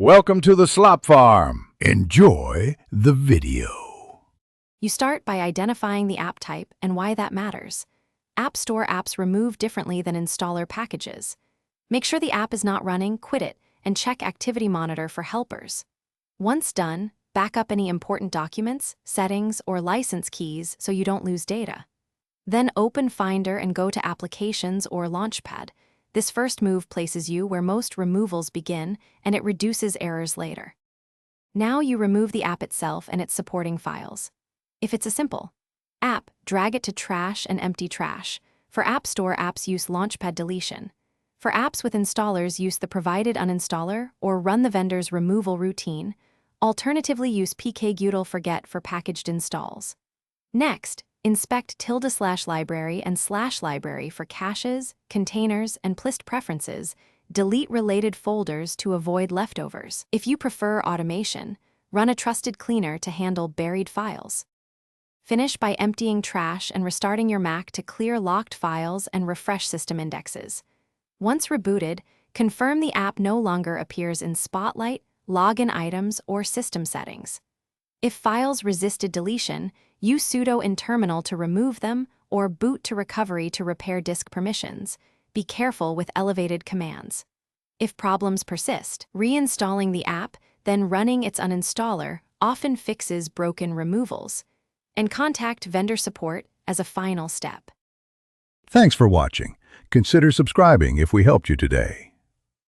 Welcome to the Slop Farm. Enjoy the video. You start by identifying the app type and why that matters. App Store apps remove differently than installer packages. Make sure the app is not running, quit it, and check Activity Monitor for helpers. Once done, back up any important documents, settings, or license keys so you don't lose data. Then open Finder and go to Applications or Launchpad. This first move places you where most removals begin, and it reduces errors later. Now you remove the app itself and its supporting files. If it's a simple app, drag it to Trash and empty Trash. For App Store apps, use Launchpad deletion. For apps with installers, use the provided uninstaller or run the vendor's removal routine. Alternatively, use pkgutal forget for packaged installs. Next, inspect ~library and /library for caches, containers, and plist preferences. Delete related folders to avoid leftovers. If you prefer automation, run a trusted cleaner to handle buried files. Finish by emptying trash and restarting your Mac to clear locked files and refresh system indexes. Once rebooted, confirm the app no longer appears in Spotlight, login items, or system settings. If files resisted deletion, use sudo in terminal to remove them or boot to recovery to repair disk permissions. Be careful with elevated commands. If problems persist, reinstalling the app, then running its uninstaller often fixes broken removals. And contact vendor support as a final step. Thanks for watching. Consider subscribing if we helped you today.